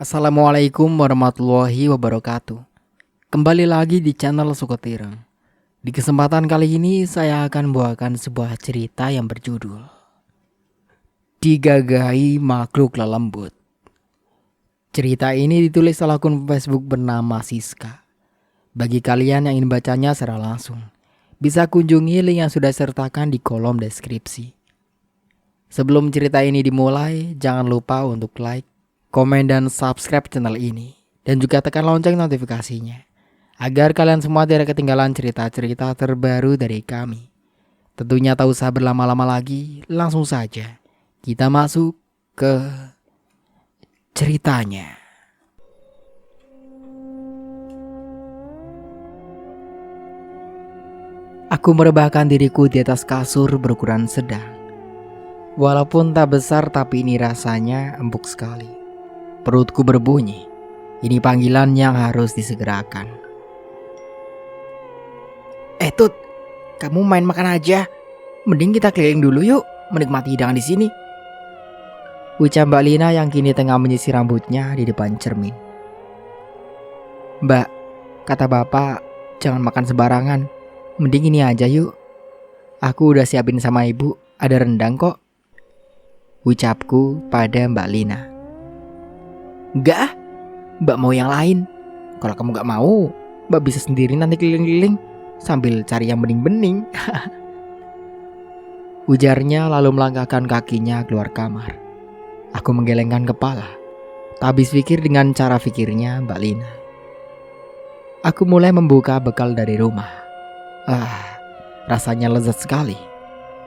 Assalamualaikum warahmatullahi wabarakatuh. Kembali lagi di channel Suketireng. Di kesempatan kali ini saya akan membawakan sebuah cerita yang berjudul Digagahi Makhluk Lelembut. Cerita ini ditulis oleh akun Facebook bernama Siska. Bagi kalian yang ingin bacanya secara langsung, bisa kunjungi link yang sudah sertakan di kolom deskripsi. Sebelum cerita ini dimulai, jangan lupa untuk like, komen, dan subscribe channel ini. Dan juga tekan lonceng notifikasinya, agar kalian semua tidak ketinggalan cerita-cerita terbaru dari kami. Tentunya tak usah berlama-lama lagi, langsung saja kita masuk ke ceritanya. Aku merebahkan diriku di atas kasur berukuran sedang. Walaupun tak besar, tapi ini rasanya empuk sekali. Perutku berbunyi. Ini panggilan yang harus disegerakan. Tut, kamu main makan aja. Mending kita keliling dulu yuk, menikmati hidangan di sini. Ucap Mbak Lina yang kini tengah menyisir rambutnya di depan cermin. Mbak, kata bapak, jangan makan sembarangan. Mending ini aja yuk. Aku udah siapin sama ibu, ada rendang kok. Ucapku pada Mbak Lina. Enggak, Mbak mau yang lain. Kalau kamu gak mau, Mbak bisa sendiri nanti keliling-keliling sambil cari yang bening-bening. Ujarnya lalu melangkahkan kakinya keluar kamar. Aku menggelengkan kepala, tak habis pikir dengan cara pikirnya Mbak Lina. Aku mulai membuka bekal dari rumah. Rasanya lezat sekali.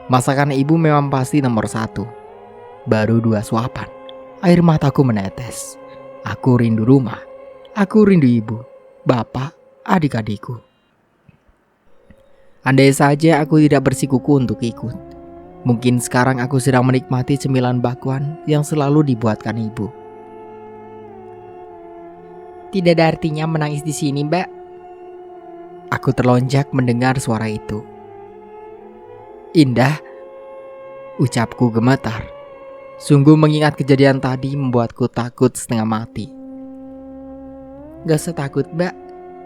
Masakan ibu memang pasti nomor 1. Baru 2 suapan, air mataku menetes. Aku rindu rumah. Aku rindu ibu, bapak, adik-adikku. Andai saja aku tidak bersikuku untuk ikut, mungkin sekarang aku sedang menikmati cemilan bakwan yang selalu dibuatkan ibu. Tidak ada artinya menangis di sini, Mbak. Aku terlonjak mendengar suara itu. Indah, ucapku gemetar. Sungguh mengingat kejadian tadi membuatku takut setengah mati. Gak usah takut, Mbak.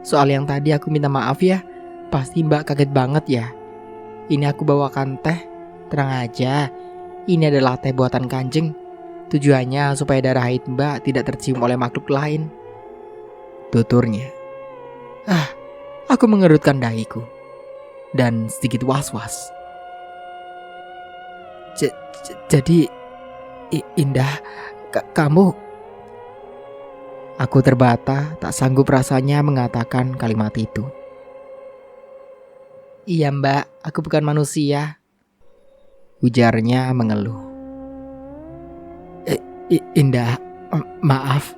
Soal yang tadi aku minta maaf ya. Pasti Mbak kaget banget ya. Ini aku bawakan teh. Tenang aja. Ini adalah teh buatan Kanjeng. Tujuannya supaya darah haid Mbak tidak tercium oleh makhluk lain. Tuturnya. Aku mengerutkan dahiku dan sedikit was-was. Jadi Indah, kamu... Aku terbata, tak sanggup rasanya mengatakan kalimat itu. Iya Mbak, aku bukan manusia, ujarnya mengeluh. Indah, maaf,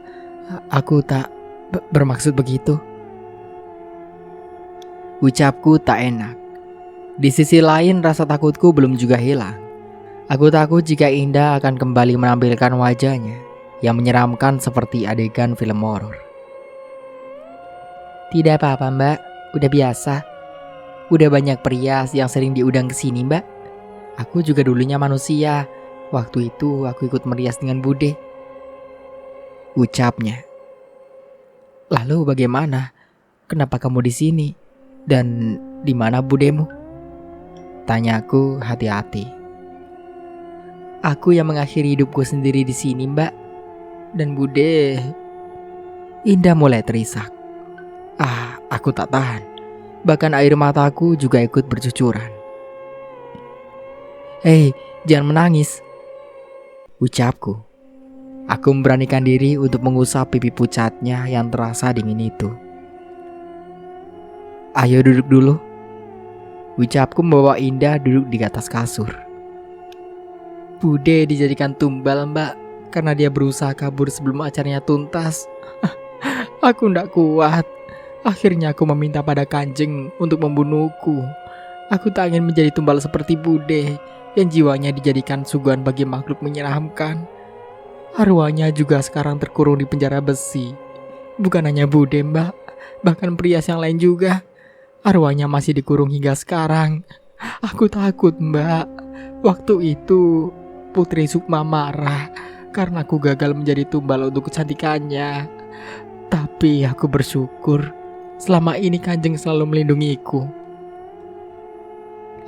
aku tak bermaksud begitu. Ucapku tak enak. Di sisi lain rasa takutku belum juga hilang. Aku takut jika Indah akan kembali menampilkan wajahnya yang menyeramkan seperti adegan film horor. Tidak apa-apa Mbak, udah biasa. Udah banyak pria yang sering diundang ke sini Mbak. Aku juga dulunya manusia. Waktu itu aku ikut merias dengan bude, ucapnya. Lalu bagaimana? Kenapa kamu di sini? Dan di mana budemu? Tanyaku hati-hati. Aku yang mengakhiri hidupku sendiri di sini, Mbak. Dan bude... Indah mulai terisak. Aku tak tahan. Bahkan air mataku juga ikut bercucuran. Hei, jangan menangis, ucapku. Aku memberanikan diri untuk mengusap pipi pucatnya yang terasa dingin itu. Ayo duduk dulu, ucapku membawa Indah duduk di atas kasur. Bude dijadikan tumbal Mbak, karena dia berusaha kabur sebelum acaranya tuntas. Aku ndak kuat. Akhirnya aku meminta pada Kanjeng untuk membunuhku. Aku tak ingin menjadi tumbal seperti Bude, yang jiwanya dijadikan suguhan bagi makhluk menyeramkan. Arwahnya juga sekarang terkurung di penjara besi. Bukan hanya Bude Mbak, bahkan pria yang lain juga. Arwahnya masih dikurung hingga sekarang. Aku takut Mbak. Waktu itu Putri Sukma marah karena aku gagal menjadi tumbal untuk kecantikannya. Tapi aku bersyukur selama ini Kanjeng selalu melindungiku.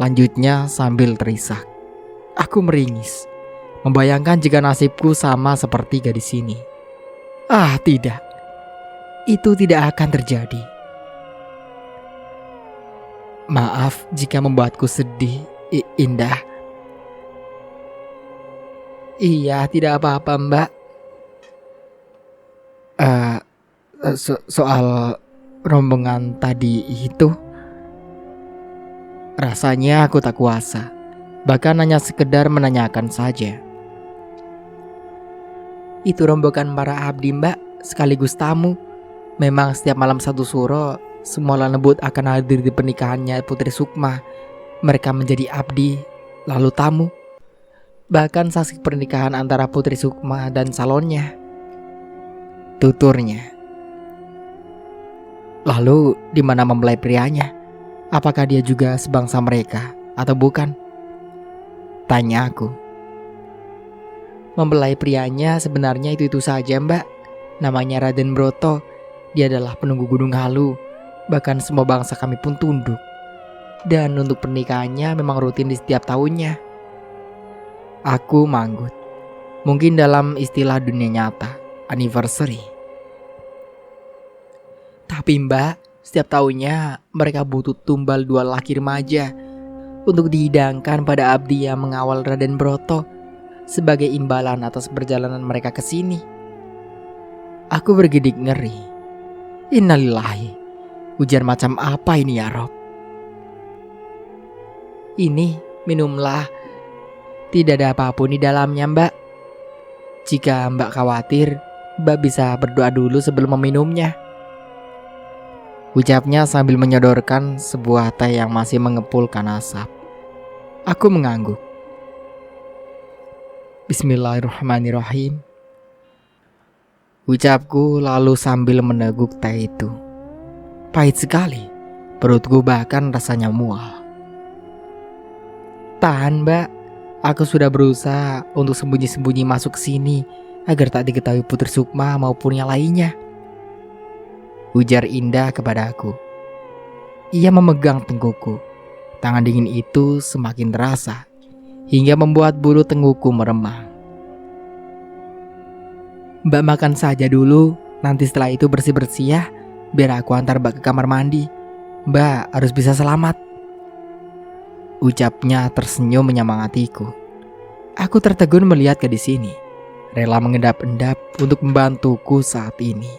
Lanjutnya sambil terisak. Aku meringis, membayangkan jika nasibku sama seperti gadis ini. Ah, tidak. Itu tidak akan terjadi. Maaf jika membuatku sedih, Indah. Iya, tidak apa-apa, Mbak. Soal rombongan tadi itu, rasanya aku tak kuasa. Bahkan hanya sekedar menanyakan saja. Itu rombongan para abdi, Mbak, sekaligus tamu. Memang setiap malam satu suro, semua lembut akan hadir di pernikahannya Putri Sukma. Mereka menjadi abdi, lalu tamu. Bahkan saksi pernikahan antara Putri Sukma dan salonnya, tuturnya. Lalu di mana mempelai prianya? Apakah dia juga sebangsa mereka atau bukan? Tanya aku. Mempelai prianya sebenarnya itu saja, Mbak. Namanya Raden Broto. Dia adalah penunggu Gunung Halu. Bahkan semua bangsa kami pun tunduk. Dan untuk pernikahannya memang rutin di setiap tahunnya. Aku manggut. Mungkin dalam istilah dunia nyata, anniversary. Tapi Mbak, setiap tahunnya mereka butuh tumbal 2 laki remaja untuk dihidangkan pada abdi yang mengawal Raden Broto sebagai imbalan atas perjalanan mereka ke sini. Aku bergidik ngeri. Innalillahi, ujian macam apa ini ya Rob? Ini, minumlah. Tidak ada apapun di dalamnya, Mbak. Jika Mbak khawatir, Mbak bisa berdoa dulu sebelum meminumnya. Ucapnya sambil menyodorkan sebuah teh yang masih mengepulkan asap. Aku mengangguk. Bismillahirrahmanirrahim. Ucapku lalu sambil meneguk teh itu. Pahit sekali, perutku bahkan rasanya mual. Tahan, Mbak. Aku sudah berusaha untuk sembunyi-sembunyi masuk ke sini agar tak diketahui Putri Sukma maupun yang lainnya. Ujar Indah kepadaku. Ia memegang tengkukku. Tangan dingin itu semakin terasa hingga membuat bulu tengkukku meremang. Mbak makan saja dulu, nanti setelah itu bersih-bersih ya, biar aku antar Mbak ke kamar mandi. Mbak harus bisa selamat. Ucapnya tersenyum menyemangatiku. Aku tertegun melihat gadis ini, rela mengendap-endap untuk membantuku saat ini.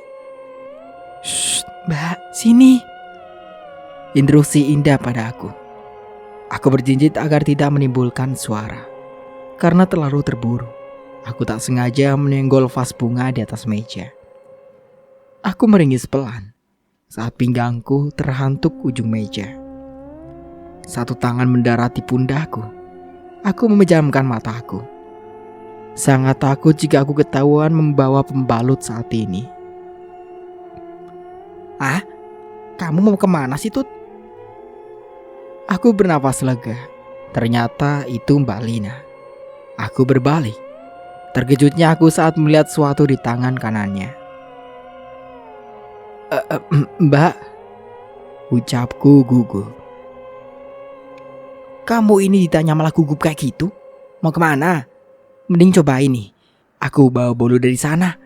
Shh, Mbak, sini. Instruksi Indah pada aku. Aku berjinjit agar tidak menimbulkan suara. Karena terlalu terburu, aku tak sengaja menyenggol vas bunga di atas meja. Aku meringis pelan saat pinggangku terhantuk ujung meja. Satu tangan mendarat di pundakku. Aku memejamkan mataku. Sangat takut jika aku ketahuan membawa pembalut saat ini. Ah, kamu mau kemana sih, Tut? Aku bernafas lega. Ternyata itu Mbak Lina. Aku berbalik. Terkejutnya aku saat melihat sesuatu di tangan kanannya. Mbak, ucapku gugup. Kamu ini ditanya malah gugup kayak gitu? Mau kemana? Mending coba ini. Aku bawa bolu dari sana.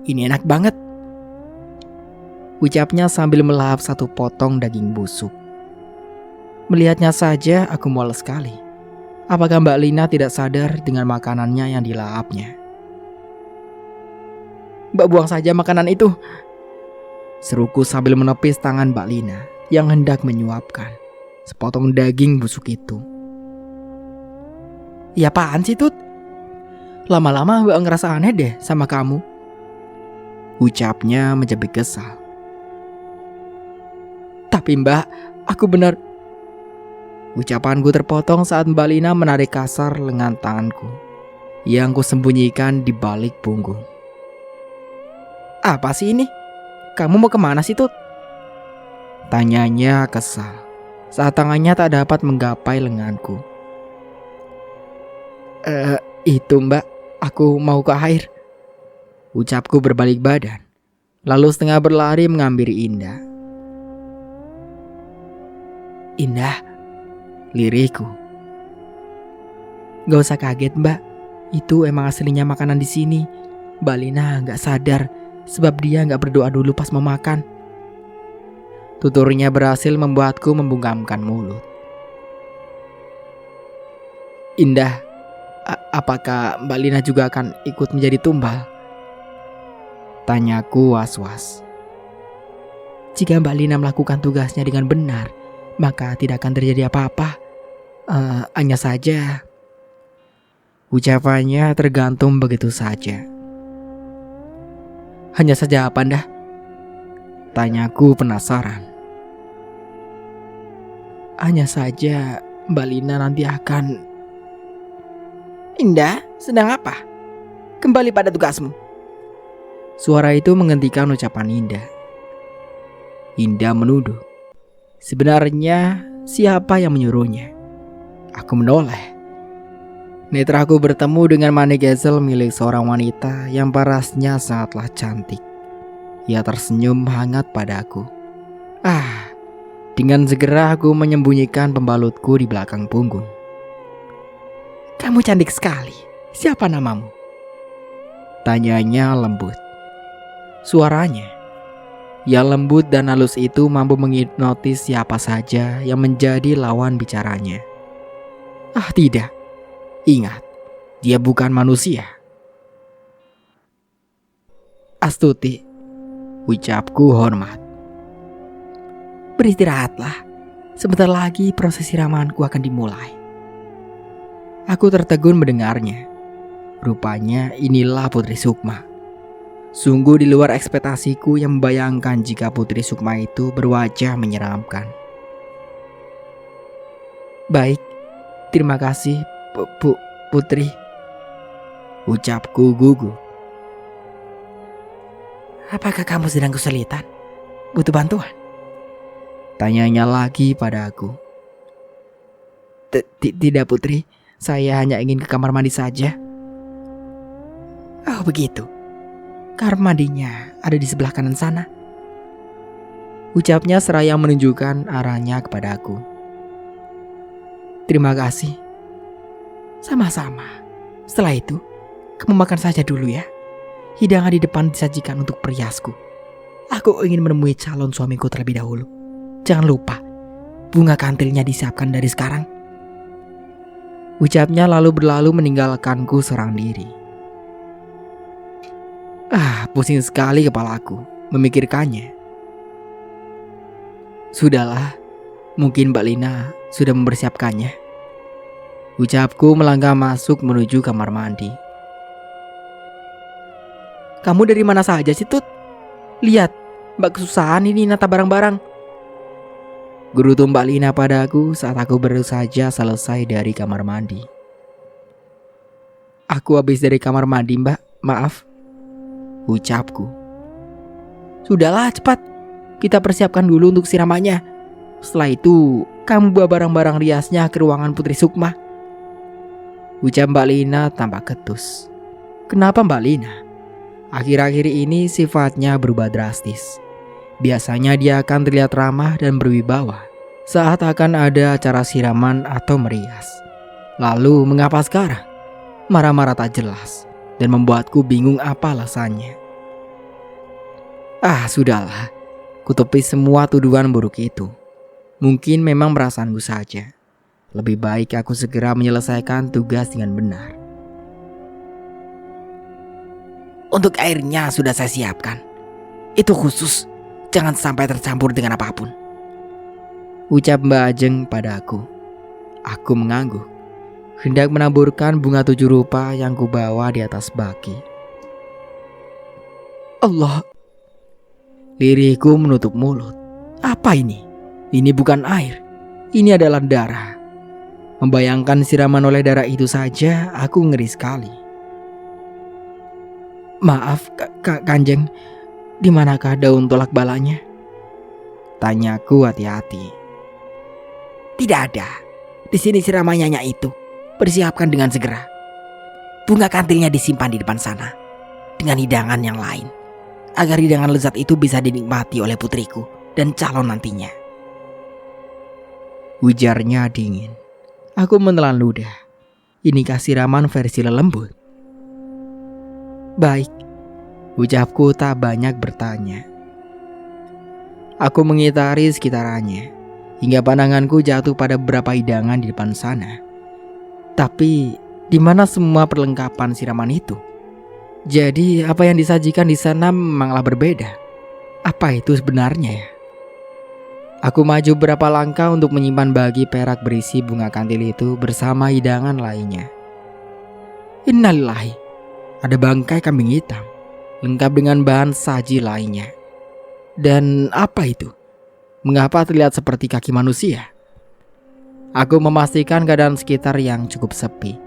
Ini enak banget. Ucapnya sambil melahap satu potong daging busuk. Melihatnya saja aku mual sekali. Apakah Mbak Lina tidak sadar dengan makanannya yang dilahapnya? Mbak buang saja makanan itu. Seruku sambil menepis tangan Mbak Lina yang hendak menyuapkan sepotong daging busuk itu. Ya apaan sih, Tut? Lama-lama Mbak ngerasa aneh deh sama kamu. Ucapnya menjepit kesal. Tapi Mbak, aku benar. Ucapanku terpotong saat Mbak Lina menarik kasar lengan tanganku yang kusembunyikan di balik punggung. Apa sih ini? Kamu mau kemana sih, Tut? Tanyanya kesal saat tangannya tak dapat menggapai lenganku. Itu Mbak, Aku mau ke air. Ucapku berbalik badan, lalu setengah berlari menghampiri Indah. Indah, lirihku. Gak usah kaget mbak, itu emang aslinya makanan di sini. Mbak Lina gak sadar sebab dia gak berdoa dulu pas mau makan. Tuturnya berhasil membuatku membungkamkan mulut. Indah, apakah Mbak Lina juga akan ikut menjadi tumbal? Tanyaku was-was. Jika Mbak Lina melakukan tugasnya dengan benar, maka tidak akan terjadi apa-apa. Hanya saja... Ucapannya tergantung begitu saja. Hanya saja apa Indah? Tanyaku penasaran. Hanya saja Mbak Lina nanti akan... Indah, sedang apa? Kembali pada tugasmu. Suara itu menghentikan ucapan Indah. Indah menuduh. Sebenarnya siapa yang menyuruhnya? Aku menoleh. Netraku bertemu dengan mani gezel milik seorang wanita yang parasnya sangatlah cantik. Ia tersenyum hangat padaku. Dengan segera aku menyembunyikan pembalutku di belakang punggung. Kamu cantik sekali. Siapa namamu? Tanyanya lembut. Suaranya yang lembut dan halus itu mampu menghipnotis siapa saja yang menjadi lawan bicaranya. Tidak. Ingat, dia bukan manusia. Astuti, ucapku hormat. Beristirahatlah. Sebentar lagi proses siramanku akan dimulai. Aku tertegun mendengarnya. Rupanya inilah Putri Sukma. Sungguh di luar ekspektasiku yang membayangkan jika Putri Sukma itu berwajah menyeramkan. Baik, terima kasih Putri, ucapku gugup. Apakah kamu sedang kesulitan? Butuh bantuan? Tanyanya lagi padaku. Tidak Putri, saya hanya ingin ke kamar mandi saja. Oh begitu, kamar mandinya ada di sebelah kanan sana. Ucapnya seraya menunjukkan arahnya kepadaku. Terima kasih. Sama-sama. Setelah itu, kamu makan saja dulu ya. Hidangan di depan disajikan untuk periasku. Aku ingin menemui calon suamiku terlebih dahulu. Jangan lupa, bunga kantilnya disiapkan dari sekarang. Ucapnya lalu berlalu meninggalkanku seorang diri. Pusing sekali kepalaku memikirkannya. Sudahlah, mungkin Mbak Lina sudah mempersiapkannya. Ucapku melangkah masuk menuju kamar mandi. Kamu dari mana saja sih Tut? Lihat, Mbak kesusahan ini nata barang-barang. Gerutu Mbak Lina padaku saat aku baru saja selesai dari kamar mandi. Aku habis dari kamar mandi Mbak, maaf. Ucapku. Sudahlah cepat, kita persiapkan dulu untuk siramannya. Setelah itu, kamu bawa barang-barang riasnya ke ruangan Putri Sukma. Ucap Mbak Lina tampak ketus. Kenapa Mbak Lina? Akhir-akhir ini sifatnya berubah drastis. Biasanya dia akan terlihat ramah dan berwibawa saat akan ada acara siraman atau merias. Lalu mengapa sekarang? Marah-marah tak jelas dan membuatku bingung apa alasannya. Sudahlah. Kutupi semua tuduhan buruk itu. Mungkin memang perasaanku saja. Lebih baik aku segera menyelesaikan tugas dengan benar. Untuk airnya sudah saya siapkan. Itu khusus, jangan sampai tercampur dengan apapun. Ucap Mbak Ajeng padaku. Aku mengangguk, hendak menaburkan bunga 7 rupa yang kubawa di atas baki. Allah. Lirihku menutup mulut. Apa ini? Ini bukan air. Ini adalah darah. Membayangkan siraman oleh darah itu saja, aku ngeri sekali. Maaf, Kanjeng, di manakah daun tolak balanya? Tanyaku hati-hati. Tidak ada. Di sini siramannya itu. Persiapkan dengan segera. bunga kantilnya disimpan di depan sana dengan hidangan yang lain, agar hidangan lezat itu bisa dinikmati oleh putriku dan calon nantinya. Ujarnya dingin. Aku menelan ludah. Inikah siraman versi lelembut? Baik, ucapku tak banyak bertanya. Aku mengitari sekitarannya hingga pandanganku jatuh pada beberapa hidangan di depan sana. Tapi di mana semua perlengkapan siraman itu? Jadi apa yang disajikan di sana memanglah berbeda. Apa itu sebenarnya ya? Aku maju beberapa langkah untuk menyimpan bagi perak berisi bunga kantil itu bersama hidangan lainnya. Innalillahi, ada bangkai kambing hitam lengkap dengan bahan saji lainnya. Dan apa itu? Mengapa terlihat seperti kaki manusia? Aku memastikan keadaan sekitar yang cukup sepi.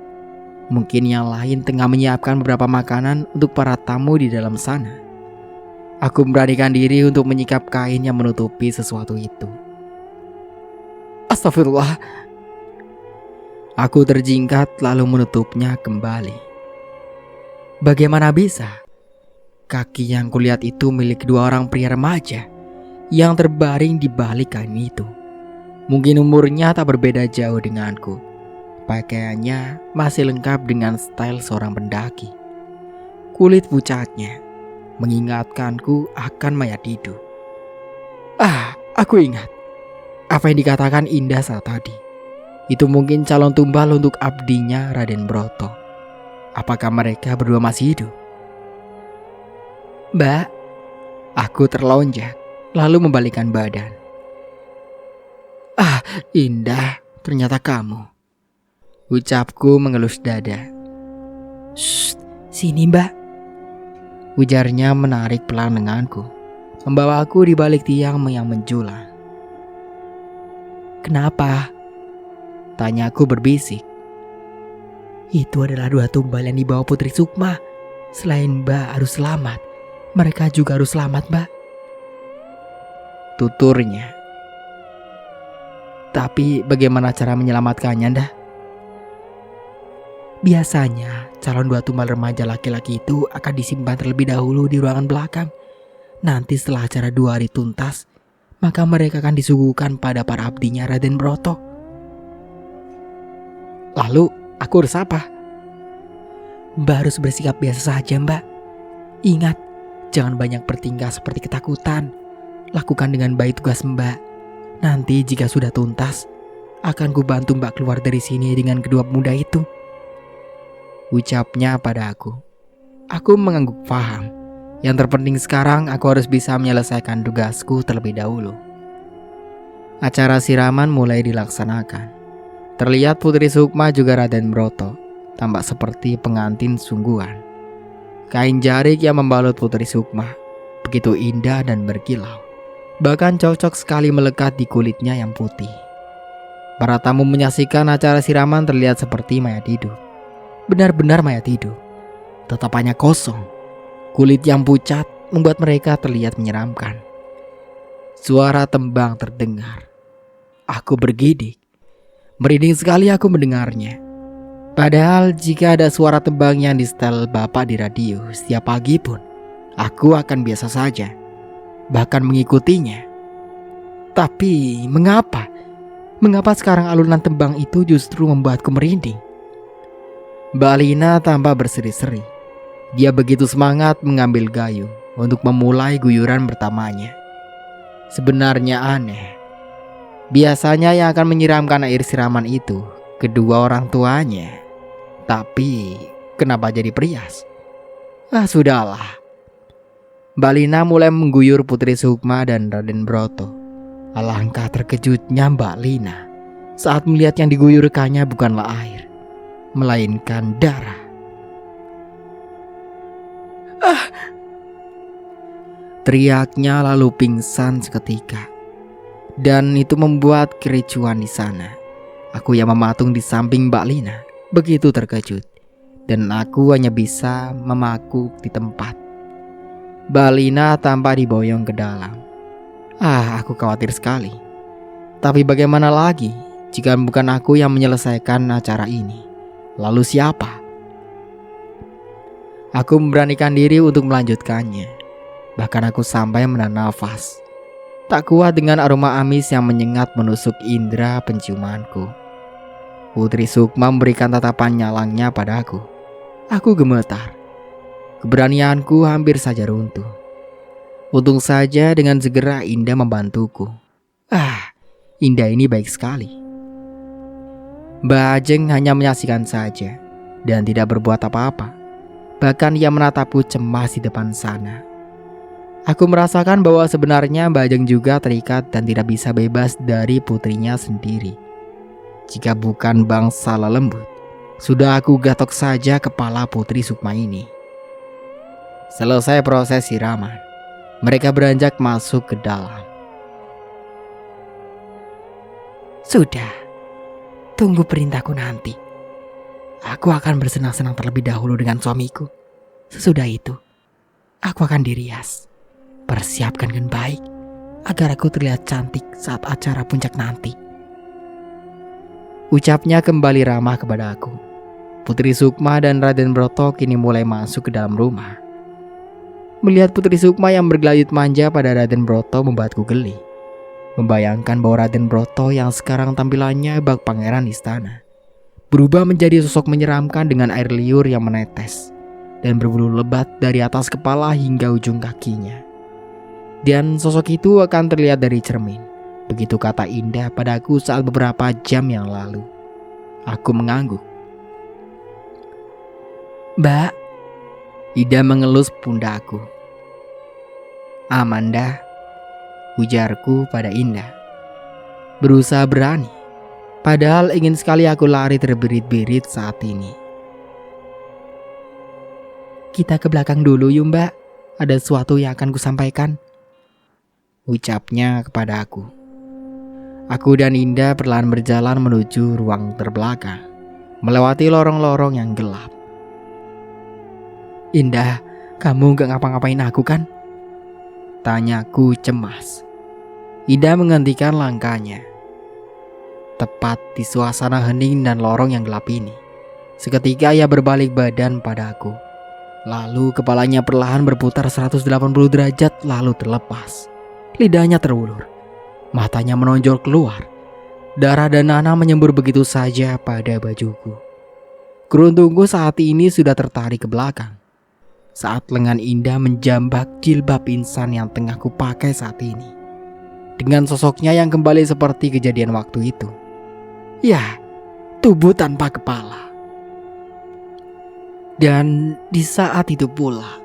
Mungkin yang lain tengah menyiapkan beberapa makanan untuk para tamu di dalam sana. Aku memberanikan diri untuk menyikap kain yang menutupi sesuatu itu. Astagfirullah. Aku terjingkat lalu menutupnya kembali. Bagaimana bisa? Kaki yang kulihat itu milik kedua orang pria remaja yang terbaring di balik kain itu. Mungkin umurnya tak berbeda jauh denganku. Pakaiannya masih lengkap dengan style seorang pendaki. Kulit pucatnya mengingatkanku akan mayat hidup. Aku ingat apa yang dikatakan Indah saat tadi. Itu mungkin calon tumbal untuk abdinya Raden Broto. Apakah mereka berdua masih hidup? Mbak, aku terlonjak lalu membalikkan badan. Indah, ternyata kamu. Ucapku mengelus dada. Shh, sini mbak. Ujarnya menarik pelan lenganku, membawaku di balik tiang yang menjulang. Kenapa? Tanyaku berbisik. Itu adalah dua tumbal yang dibawa Putri Sukma. Selain mbak harus selamat, mereka juga harus selamat mbak. Tuturnya. Tapi bagaimana cara menyelamatkannya ndah? Biasanya calon dua tumbal remaja laki-laki itu akan disimpan terlebih dahulu di ruangan belakang. Nanti setelah acara 2 hari tuntas, maka mereka akan disuguhkan pada para abdinya Raden Broto. Lalu aku harus apa? Mbak harus bersikap biasa saja mbak. Ingat, jangan banyak bertingkah seperti ketakutan. Lakukan dengan baik tugas mbak. Nanti jika sudah tuntas, akan kubantu mbak keluar dari sini dengan kedua pemuda itu. Ucapnya pada aku. Aku mengangguk paham. Yang terpenting sekarang aku harus bisa menyelesaikan tugasku terlebih dahulu. Acara siraman mulai dilaksanakan. Terlihat Putri Sukma juga Raden Broto tampak seperti pengantin sungguhan. Kain jarik yang membalut Putri Sukma begitu indah dan berkilau. Bahkan cocok sekali melekat di kulitnya yang putih. Para tamu menyaksikan acara siraman terlihat seperti mayat hidup. Benar-benar mayat hidup. Tatapannya kosong. Kulit yang pucat membuat mereka terlihat menyeramkan. Suara tembang terdengar. Aku bergidik. Merinding sekali aku mendengarnya. Padahal jika ada suara tembang yang di setel bapak di radio setiap pagi pun, aku akan biasa saja. Bahkan mengikutinya. Tapi mengapa? Mengapa sekarang alunan tembang itu justru membuatku merinding? Mbak Lina tampak berseri-seri. Dia begitu semangat mengambil gayung untuk memulai guyuran pertamanya. Sebenarnya aneh. Biasanya yang akan menyiramkan air siraman itu kedua orang tuanya. Tapi kenapa jadi perias? Sudahlah. Mbak Lina mulai mengguyur Putri Sukma dan Raden Broto. Alangkah terkejutnya Mbak Lina saat melihat yang diguyurkannya bukanlah air, melainkan darah. Teriaknya lalu pingsan seketika. Dan itu membuat kericuan di sana. Aku yang mematung di samping Mbak Lina begitu terkejut. Dan aku hanya bisa memakuk di tempat. Mbak Lina tampak diboyong ke dalam. Aku khawatir sekali. Tapi bagaimana lagi jika bukan aku yang menyelesaikan acara ini? Lalu siapa? Aku memberanikan diri untuk melanjutkannya. Bahkan aku sampai menahan nafas. Tak kuat dengan aroma amis yang menyengat menusuk indera penciumanku. Putri Sukma memberikan tatapan nyalangnya padaku. Aku gemetar. Keberanianku hampir saja runtuh. Untung saja dengan segera Indah membantuku. Indah ini baik sekali. Mbak Ajeng hanya menyaksikan saja dan tidak berbuat apa-apa. Bahkan ia menatapku cemas di depan sana. Aku merasakan bahwa sebenarnya Mbak Ajeng juga terikat dan tidak bisa bebas dari putrinya sendiri. Jika bukan bangsa lembut, sudah aku gatok saja kepala Putri Sukma ini. Selesai proses siraman, mereka beranjak masuk ke dalam. Sudah, tunggu perintahku nanti. Aku akan bersenang-senang terlebih dahulu dengan suamiku. Sesudah itu, aku akan dirias. Persiapkan dengan baik agar aku terlihat cantik saat acara puncak nanti. Ucapnya kembali ramah kepada aku. Putri Sukma dan Raden Broto kini mulai masuk ke dalam rumah. Melihat Putri Sukma yang bergelayut manja pada Raden Broto membuatku geli. Membayangkan bahwa Raden Broto yang sekarang tampilannya bak pangeran istana berubah menjadi sosok menyeramkan dengan air liur yang menetes dan berbulu lebat dari atas kepala hingga ujung kakinya. Dan sosok itu akan terlihat dari cermin. Begitu kata Indah padaku saat beberapa jam yang lalu. Aku mengangguk. Mbak, Indah mengelus pundakku. Amanda, ujarku pada Indah. Berusaha berani. Padahal ingin sekali aku lari terbirit-birit saat ini. Kita ke belakang dulu yuk Mbak. Ada sesuatu yang akan kusampaikan. Ucapnya kepada aku. Aku dan Indah perlahan berjalan menuju ruang terbelakang. Melewati lorong-lorong yang gelap. Indah, kamu gak ngapa-ngapain aku kan? Tanyaku cemas. Indah menghentikan langkahnya. Tepat di suasana hening dan lorong yang gelap ini, seketika ia berbalik badan padaku. Lalu kepalanya perlahan berputar 180 derajat lalu terlepas. Lidahnya terulur. Matanya menonjol keluar. Darah dan nanah menyembur begitu saja pada bajuku. Keruntungku saat ini sudah tertarik ke belakang. Saat lengan Indah menjambak jilbab insan yang tengah kupakai saat ini. Dengan sosoknya yang kembali seperti kejadian waktu itu. Ya, tubuh tanpa kepala. Dan di saat itu pula,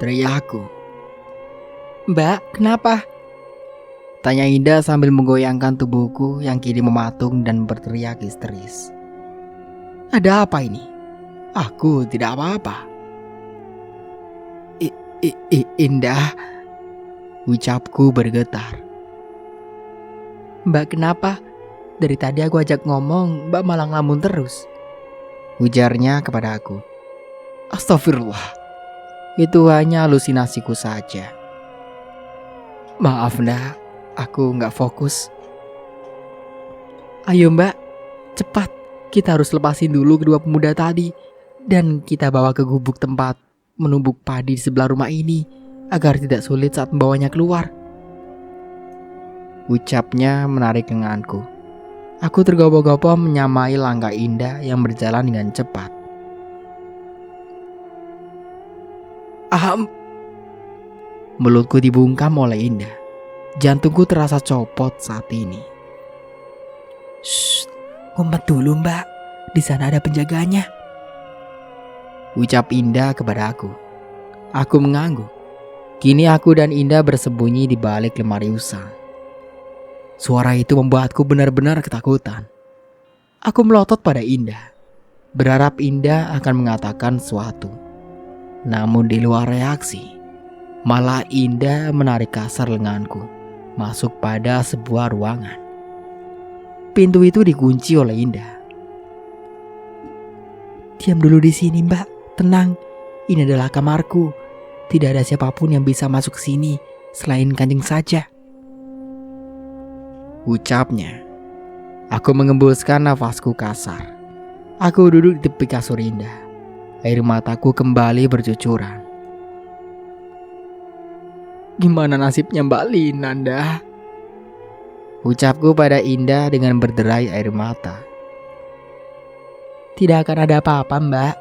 teriakku. Mbak, kenapa? Tanya Indah sambil menggoyangkan tubuhku yang kini mematung dan berteriak histeris. Ada apa ini? Aku tidak apa-apa. Indah, ucapku bergetar. Mbak kenapa? Dari tadi aku ajak ngomong, Mbak malah ngelamun terus. Ujarnya kepada aku. Astagfirullah. Itu hanya halusinasiku saja. Maaf Nda, aku gak fokus. Ayo Mbak, cepat. Kita harus lepasin dulu kedua pemuda tadi. Dan kita bawa ke gubuk tempat menumbuk padi di sebelah rumah ini, agar tidak sulit saat membawanya keluar. Ucapnya menarik lenganku. Aku tergopoh-gopoh menyamai langkah Indah yang berjalan dengan cepat. Mulutku dibungkam oleh Indah. Jantungku terasa copot saat ini. Shh, ngumpet dulu Mbak. Di sana ada penjaganya. Ucap Indah kepada aku. Aku mengangguk. Kini aku dan Indah bersembunyi di balik lemari usang. Suara itu membuatku benar-benar ketakutan. Aku melotot pada Indah, berharap Indah akan mengatakan sesuatu. Namun di luar reaksi, malah Indah menarik kasar lenganku masuk pada sebuah ruangan. Pintu itu dikunci oleh Indah. Diam dulu di sini Mbak, tenang. Ini adalah kamarku. Tidak ada siapapun yang bisa masuk ke sini selain Kanjeng saja. Ucapnya. Aku mengembuskan nafasku kasar. Aku duduk di tepi kasur Indah. Air mataku kembali bercucuran. Gimana nasibnya Mbak Lina, Nanda? Ucapku pada Indah dengan berderai air mata. Tidak akan ada apa-apa, Mbak.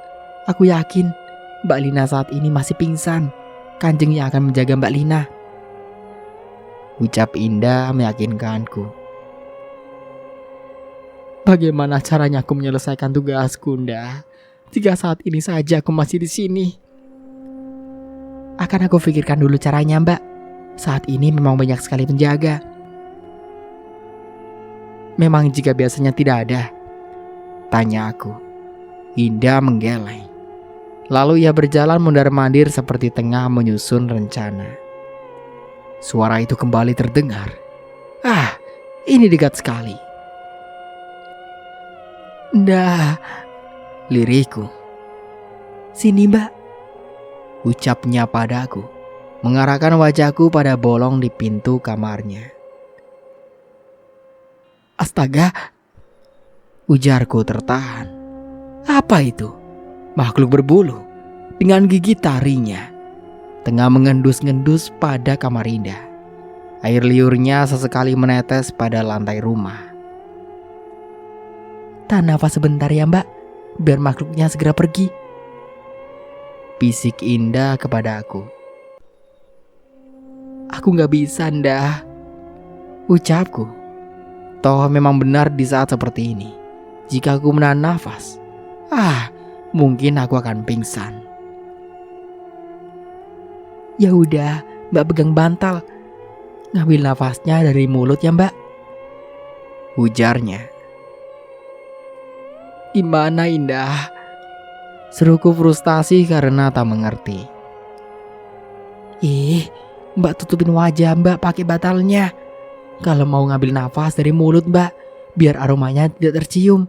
Aku yakin Mbak Lina saat ini masih pingsan. Kanjeng yang akan menjaga Mbak Lina. Ucap Indah meyakinkanku. Bagaimana caranya aku menyelesaikan tugasku, Nda? Jika saat ini saja aku masih di sini. Akan aku pikirkan dulu caranya, Mbak. Saat ini memang banyak sekali penjaga. Memang jika biasanya tidak ada? Tanya aku. Indah menggeleng. Lalu ia berjalan mondar-mandir seperti tengah menyusun rencana. Suara itu kembali terdengar. Ah, ini dekat sekali. Nda, lirihku. Sini, Mbak. Ucapnya padaku, mengarahkan wajahku pada bolong di pintu kamarnya. Astaga, ujarku tertahan. Apa itu? Makhluk berbulu dengan gigi taringnya tengah mengendus-ngendus pada kamar Indah. Air liurnya sesekali menetes pada lantai rumah. Tahan nafas sebentar ya, Mbak, biar makhluknya segera pergi. Bisik Indah kepada aku. Aku gak bisa, Nda. Ucapku. Toh memang benar di saat seperti ini, jika aku menahan nafas, mungkin aku akan pingsan. Ya udah, Mbak pegang bantal. Ngambil nafasnya dari mulut ya, Mbak. Ujarnya. Gimana, Indah? Seruku frustasi karena tak mengerti. Mbak tutupin wajah Mbak pakai bantalnya. Kalau mau ngambil nafas dari mulut Mbak, biar aromanya tidak tercium.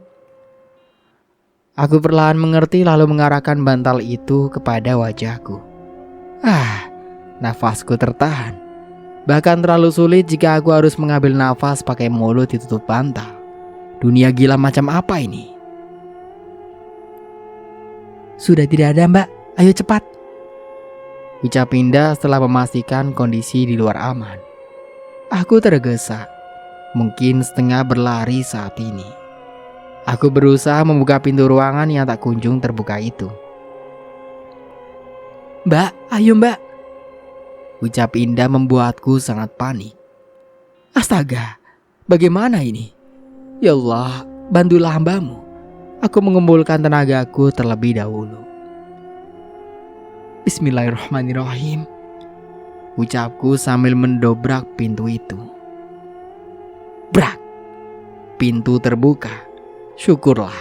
Aku perlahan mengerti lalu mengarahkan bantal itu kepada wajahku. Nafasku tertahan. Bahkan terlalu sulit jika aku harus mengambil nafas pakai mulut ditutup bantal. Dunia gila macam apa ini? Sudah tidak ada, Mbak. Ayo cepat. Ucap Indah setelah memastikan kondisi di luar aman. Aku tergesa. Mungkin setengah berlari saat ini. Aku berusaha membuka pintu ruangan yang tak kunjung terbuka itu. Mbak, ayo Mbak. Ucap Indah membuatku sangat panik. Astaga, bagaimana ini? Ya Allah, bantulah hambamu. Aku mengumpulkan tenagaku terlebih dahulu. Bismillahirrahmanirrahim. Ucapku sambil mendobrak pintu itu. Brak! Pintu terbuka. Syukurlah.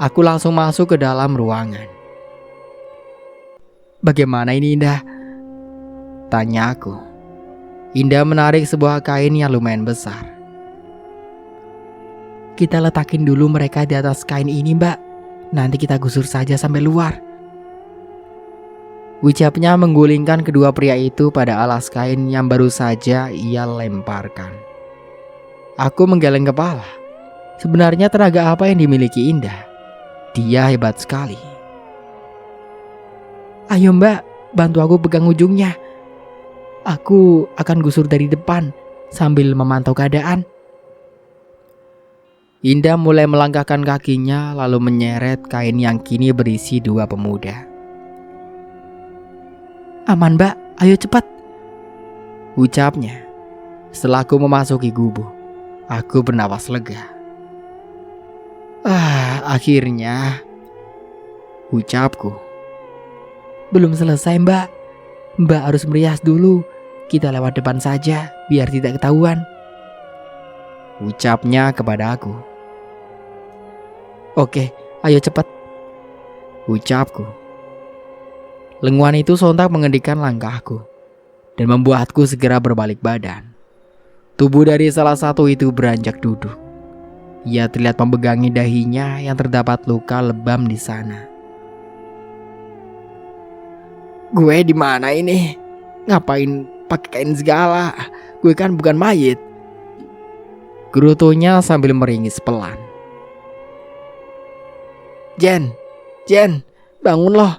Aku langsung masuk ke dalam ruangan. Bagaimana ini Indah? Tanya aku. Indah menarik sebuah kain yang lumayan besar. Kita letakin dulu mereka di atas kain ini Mbak. Nanti kita gusur saja sampai luar. Ucapnya menggulingkan kedua pria itu pada alas kain yang baru saja ia lemparkan. Aku menggeleng kepala. Sebenarnya tenaga apa yang dimiliki Indah? Dia hebat sekali. Ayo Mbak, bantu aku pegang ujungnya. Aku akan gusur dari depan sambil memantau keadaan. Indah mulai melangkahkan kakinya lalu menyeret kain yang kini berisi dua pemuda. Aman Mbak, ayo cepat. Ucapnya. Setelah aku memasuki gubuk, aku bernapas lega. Akhirnya. Ucapku. Belum selesai Mbak. Mbak harus merias dulu. Kita lewat depan saja biar tidak ketahuan. Ucapnya kepada aku. Oke, ayo cepat. Ucapku. Lenguan itu sontak menghentikan langkahku dan membuatku segera berbalik badan. Tubuh dari salah satu itu beranjak duduk. Ia terlihat memegangi dahinya yang terdapat luka lebam di sana. Gue di mana ini? Ngapain pakai kain segala? Gue kan bukan mayit. Gerutunya sambil meringis pelan. Jen, bangun loh.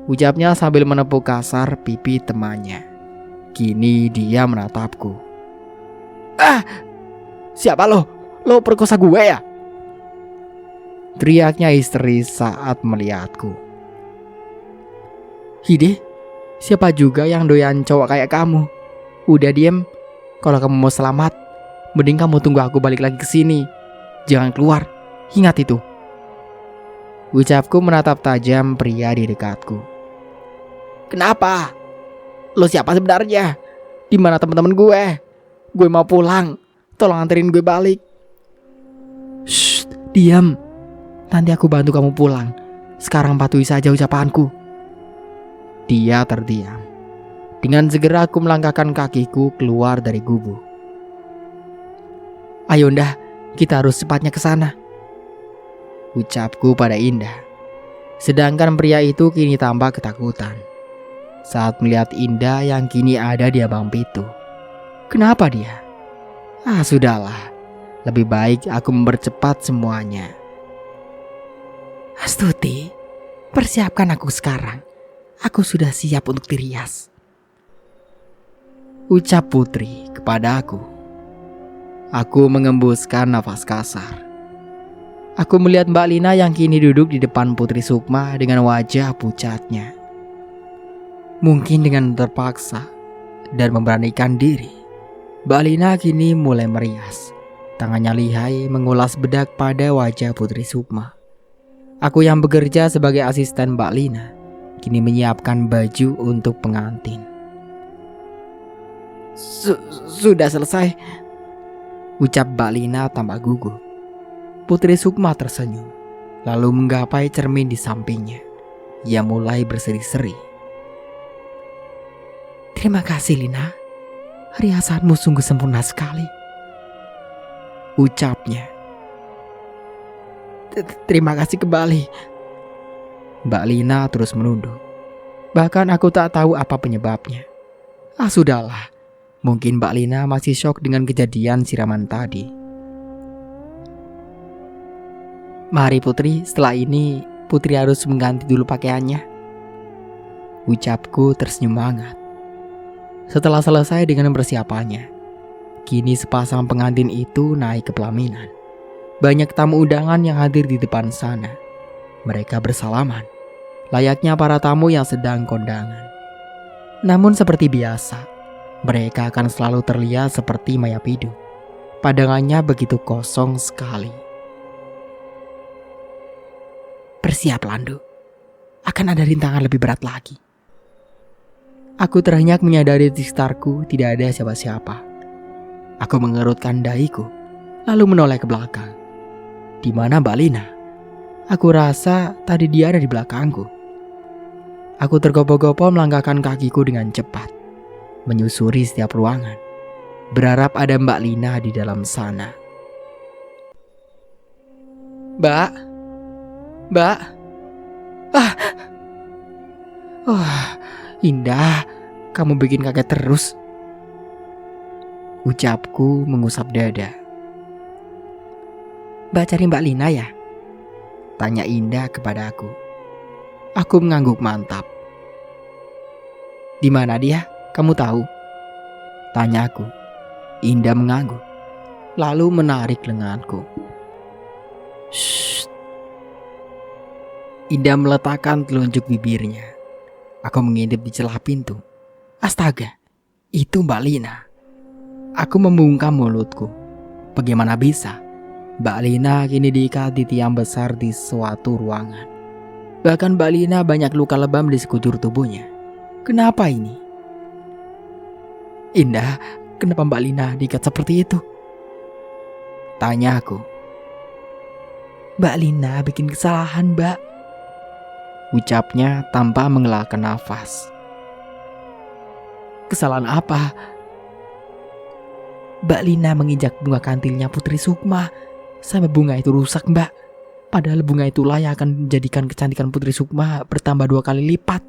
Ucapnya sambil menepuk kasar pipi temannya. Kini dia menatapku. Ah, siapa lo? Lo perkosa gue ya? Teriaknya histeris saat melihatku. Hide, siapa juga yang doyan cowok kayak kamu? Udah diem. Kalau kamu mau selamat, mending kamu tunggu aku balik lagi ke sini. Jangan keluar. Ingat itu. Ucapku menatap tajam pria di dekatku. Kenapa? Lo siapa sebenarnya? Di mana teman-teman gue? Gue mau pulang. Tolong anterin gue balik. Shh, diam. Nanti aku bantu kamu pulang. Sekarang patuhi saja ucapanku. Dia terdiam. Dengan segera aku melangkahkan kakiku keluar dari gubuk. Ayo Indah, kita harus cepatnya ke sana. Ucapku pada Indah. Sedangkan pria itu kini tampak ketakutan saat melihat Indah yang kini ada di Abang Pitu. Kenapa dia? Sudahlah. Lebih baik aku mempercepat semuanya. Astuti, persiapkan aku sekarang. Aku sudah siap untuk dirias. Ucap Putri kepada aku. Aku mengembuskan nafas kasar. Aku melihat Mbak Lina yang kini duduk di depan Putri Sukma dengan wajah pucatnya. Mungkin dengan terpaksa dan memberanikan diri, Mbak Lina kini mulai merias. Tangannya lihai mengulas bedak pada wajah Putri Sukma. Aku yang bekerja sebagai asisten Mbak Lina kini menyiapkan baju untuk pengantin. Sudah selesai, ucap Mbak Lina tambah gugup. Putri Sukma tersenyum, lalu menggapai cermin di sampingnya. Ia mulai berseri-seri. Terima kasih Lina, riasanmu sungguh sempurna sekali, ucapnya. Terima kasih kembali. Mbak Lina terus menunduk. Bahkan aku tak tahu apa penyebabnya. Sudahlah. Mungkin Mbak Lina masih syok dengan kejadian siraman tadi. Mari Putri, setelah ini Putri harus mengganti dulu pakaiannya, ucapku tersenyum hangat. Setelah selesai dengan persiapannya, kini sepasang pengantin itu naik ke pelaminan. Banyak tamu undangan yang hadir di depan sana. Mereka bersalaman, layaknya para tamu yang sedang kondangan. Namun seperti biasa, mereka akan selalu terlihat seperti mayat hidup. Pandangannya begitu kosong sekali. Bersiap Landu, akan ada rintangan lebih berat lagi. Aku terhenyak menyadari di sekitarku tidak ada siapa-siapa. Aku mengerutkan dahiku, lalu menoleh ke belakang. Di mana Mbak Lina? Aku rasa tadi dia ada di belakangku. Aku tergopoh-gopoh melangkahkan kakiku dengan cepat, menyusuri setiap ruangan, berharap ada Mbak Lina di dalam sana. Mbak. Indah, kamu bikin kaget terus, ucapku mengusap dada. Mbak cari Mbak Lina ya? Tanya Indah kepada aku. Aku mengangguk mantap. Di mana dia? Kamu tahu? Tanya aku. Indah mengangguk, lalu menarik lenganku. Shh. Indah meletakkan telunjuk bibirnya. Aku mengintip di celah pintu. Astaga, itu Mbak Lina. Aku membungkam mulutku. Bagaimana bisa? Mbak Lina kini diikat di tiang besar di suatu ruangan. Bahkan Mbak Lina banyak luka lebam di sekujur tubuhnya. Kenapa ini? Indah, kenapa Mbak Lina diikat seperti itu? Tanya aku. Mbak Lina bikin kesalahan, Mbak, ucapnya tanpa mengelakkan nafas. Kesalahan apa? Mbak Lina menginjak bunga kantilnya Putri Sukma sampai bunga itu rusak, Mbak. Padahal bunga itulah yang akan menjadikan kecantikan Putri Sukma bertambah 2 kali lipat.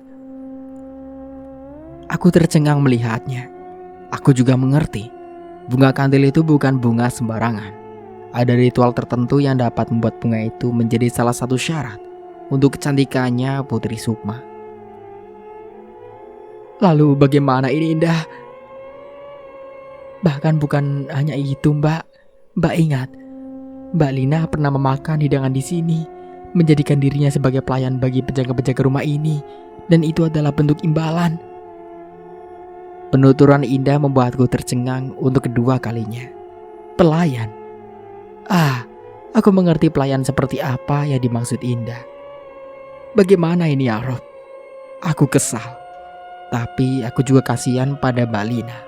Aku tercengang melihatnya. Aku juga mengerti, bunga kantil itu bukan bunga sembarangan. Ada ritual tertentu yang dapat membuat bunga itu menjadi salah satu syarat untuk kecantikannya Putri Sukma. Lalu bagaimana ini Indah? Bahkan bukan hanya itu Mbak. Mbak ingat, Mbak Lina pernah memakan hidangan di sini, menjadikan dirinya sebagai pelayan bagi penjaga-penjaga rumah ini, dan itu adalah bentuk imbalan. Penuturan Indah membuatku tercengang untuk kedua kalinya. Pelayan. Aku mengerti pelayan seperti apa yang dimaksud Indah. Bagaimana ini ya Rob? Aku kesal. Tapi aku juga kasihan pada Mbak Lina.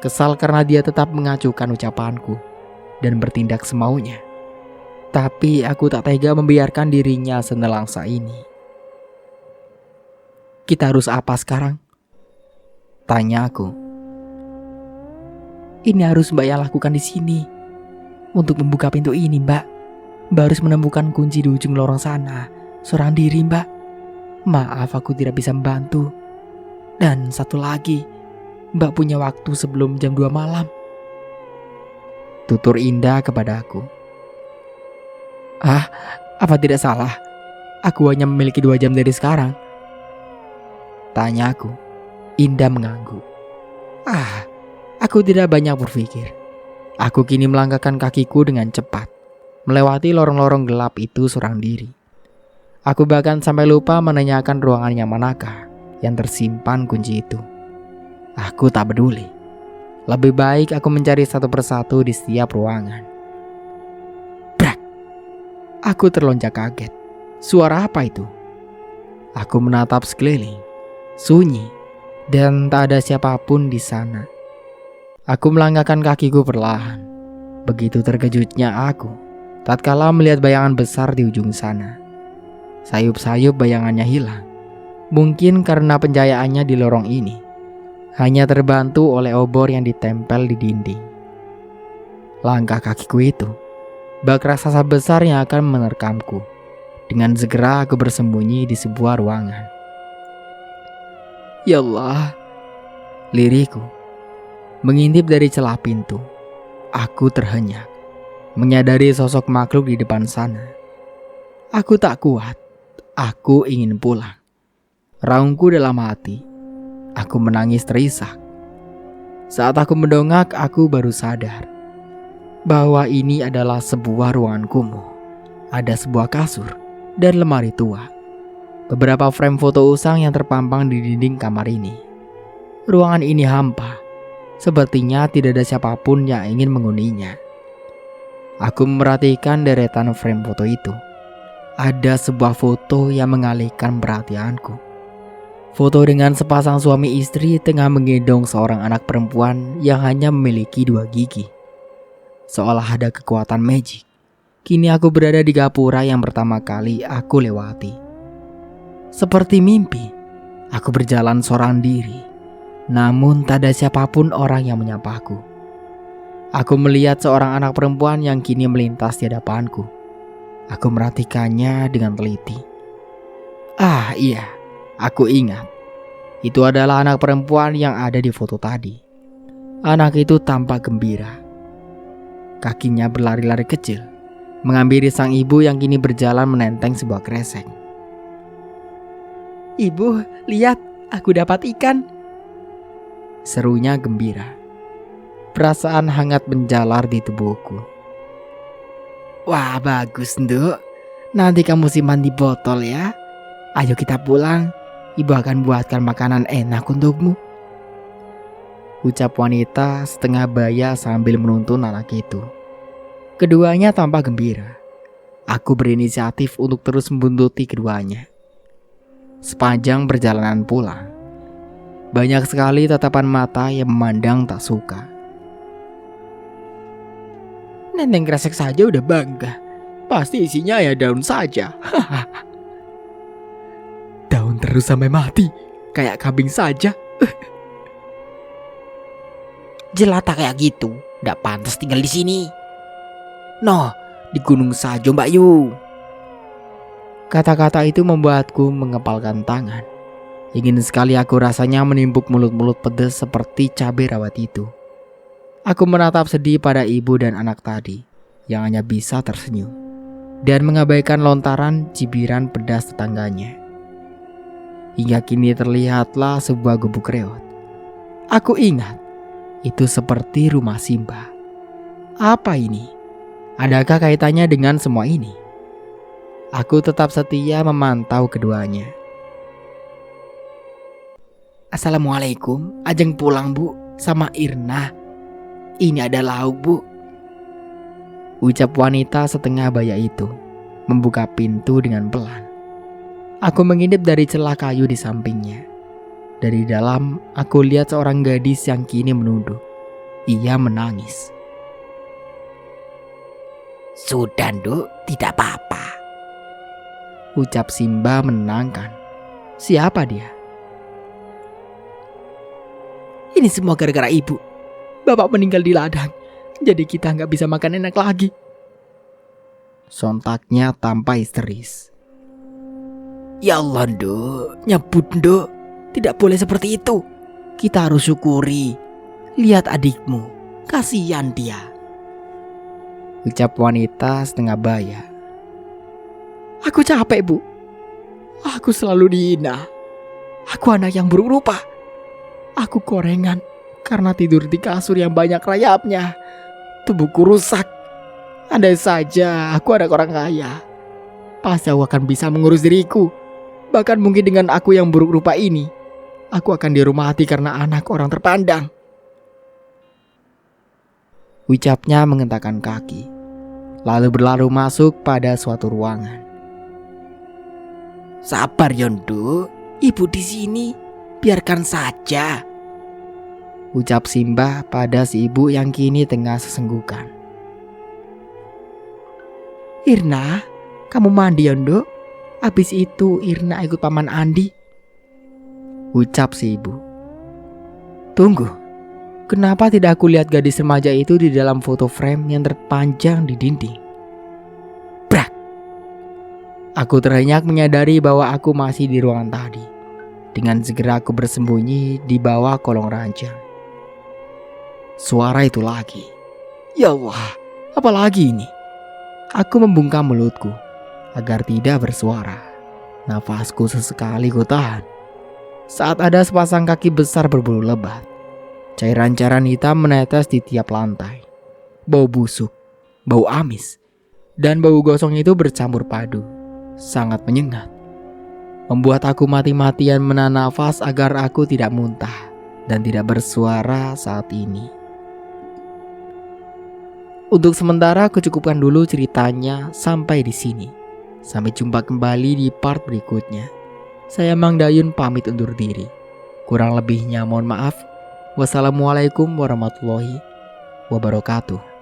Kesal karena dia tetap mengacuhkan ucapanku dan bertindak semaunya. Tapi aku tak tega membiarkan dirinya senelangsa ini. Kita harus apa sekarang? Tanya aku. Ini harus Mbak yang lakukan di sini. Untuk membuka pintu ini Mbak harus menemukan kunci di ujung lorong sana, seorang diri Mbak. Maaf aku tidak bisa membantu. Dan satu lagi, Mbak punya waktu sebelum jam 2 malam. Tutur Indah kepadaku. Apa tidak salah? Aku hanya memiliki 2 jam dari sekarang. Tanyaku. Indah mengangguk. Aku tidak banyak berpikir. Aku kini melangkahkan kakiku dengan cepat, melewati lorong-lorong gelap itu seorang diri. Aku bahkan sampai lupa menanyakan ruangan yang manakah yang tersimpan kunci itu. Aku tak peduli. Lebih baik aku mencari satu persatu di setiap ruangan. Brak! Aku terlonjak kaget. Suara apa itu? Aku menatap sekeliling. Sunyi. Dan tak ada siapapun di sana. Aku melangkahkan kakiku perlahan. Begitu terkejutnya aku tatkala melihat bayangan besar di ujung sana. Sayup-sayup bayangannya hilang. Mungkin karena pencahayaannya di lorong ini hanya terbantu oleh obor yang ditempel di dinding. Langkah kakiku itu bak raksasa besar yang akan menerkamku. Dengan segera aku bersembunyi di sebuah ruangan. Ya Allah, liriku mengintip dari celah pintu. Aku terhenyak, menyadari sosok makhluk di depan sana. Aku tak kuat, aku ingin pulang. Raungku dalam hati, aku menangis terisak. Saat aku mendongak, aku baru sadar bahwa ini adalah sebuah ruangan kumuh. Ada sebuah kasur dan lemari tua. Beberapa frame foto usang yang terpampang di dinding kamar ini. Ruangan ini hampa. Sepertinya tidak ada siapapun yang ingin menghuninya. Aku memperhatikan deretan frame foto itu. Ada sebuah foto yang mengalihkan perhatianku. Foto dengan sepasang suami istri tengah menggendong seorang anak perempuan yang hanya memiliki 2 gigi. Seolah ada kekuatan magic. Kini aku berada di gapura yang pertama kali aku lewati. Seperti mimpi, aku berjalan seorang diri. Namun tak ada siapapun orang yang menyapaku. Aku melihat seorang anak perempuan yang kini melintas di hadapanku. Aku merhatikannya dengan teliti. Iya, aku ingat. Itu adalah anak perempuan yang ada di foto tadi. Anak itu tampak gembira. Kakinya berlari-lari kecil, menghampiri sang ibu yang kini berjalan menenteng sebuah kresek. Ibu, lihat, aku dapat ikan. Serunya gembira. Perasaan hangat menjalar di tubuhku. Wah, bagus, Nduk. Nanti kamu simpan di botol ya. Ayo kita pulang. Ibu akan buatkan makanan enak untukmu. Ucap wanita setengah baya sambil menuntun anak itu. Keduanya tampak gembira. Aku berinisiatif untuk terus membuntuti keduanya. Sepanjang perjalanan pulang, banyak sekali tatapan mata yang memandang tak suka. Neneng kresek saja udah bangga. Pasti isinya ya daun saja. Daun terus sampai mati. Kayak kambing saja. Jelata kayak gitu. Nggak pantas tinggal di sini. Noh, di gunung saja Mbak Yu. Kata-kata itu membuatku mengepalkan tangan. Ingin sekali aku rasanya menimbuk mulut-mulut pedas seperti cabai rawit itu. Aku menatap sedih pada ibu dan anak tadi. yang hanya bisa tersenyum dan mengabaikan lontaran cibiran pedas tetangganya. Hingga kini terlihatlah sebuah gubuk reot. Aku ingat, itu seperti rumah Simba. Apa ini? Adakah kaitannya dengan semua ini? Aku tetap setia memantau keduanya. Assalamualaikum, Ajeng pulang bu, sama Irna. Ini ada lauk bu. Ucap wanita setengah baya itu, membuka pintu dengan pelan. Aku mengintip dari celah kayu di sampingnya. Dari dalam, aku lihat seorang gadis yang kini menunduk. Ia menangis. Sudah, Nduk, tidak apa-apa, ucap Simba menenangkan. Siapa dia? Ini semua gara-gara ibu. Bapak meninggal di ladang, jadi kita nggak bisa makan enak lagi. Sontaknya tanpa histeris. Ya Allah, Nduk, nyebut Nduk. Tidak boleh seperti itu. Kita harus syukuri. Lihat adikmu, kasihan dia. Ucap wanita setengah baya. Aku capek bu. Aku selalu dihina. Aku anak yang buruk rupa. Aku korengan karena tidur di kasur yang banyak rayapnya. Tubuhku rusak. Andai saja aku anak orang kaya, pasti aku akan bisa mengurus diriku. Bahkan mungkin dengan aku yang buruk rupa ini, aku akan dirumahati karena anak orang terpandang. Ucapnya mengentakkan kaki, lalu berlalu masuk pada suatu ruangan. Sabar Yondo, ibu di sini, biarkan saja. Ucap Simba pada si ibu yang kini tengah sesenggukan. Irna, kamu mandi Yondo. Habis itu Irna ikut paman Andi. Ucap si ibu. Tunggu, kenapa tidak aku lihat gadis remaja itu di dalam foto frame yang terpanjang di dinding? Brak! Aku terhenyak menyadari bahwa aku masih di ruangan tadi. Dengan segera aku bersembunyi di bawah kolong ranjang. Suara itu lagi. Ya Allah, apa lagi ini? Aku membungkam mulutku agar tidak bersuara. Nafasku sesekali ku tahan. Saat ada sepasang kaki besar berbulu lebat. Cairan-cairan hitam menetes di tiap lantai. Bau busuk, bau amis, dan bau gosong itu bercampur padu. Sangat menyengat. Membuat aku mati-matian menahan nafas agar aku tidak muntah dan tidak bersuara saat ini. Untuk sementara aku cukupkan dulu ceritanya sampai di sini. Sampai jumpa kembali di part berikutnya. Saya Mang Dayun pamit undur diri. Kurang lebihnya mohon maaf. Wassalamualaikum warahmatullahi wabarakatuh.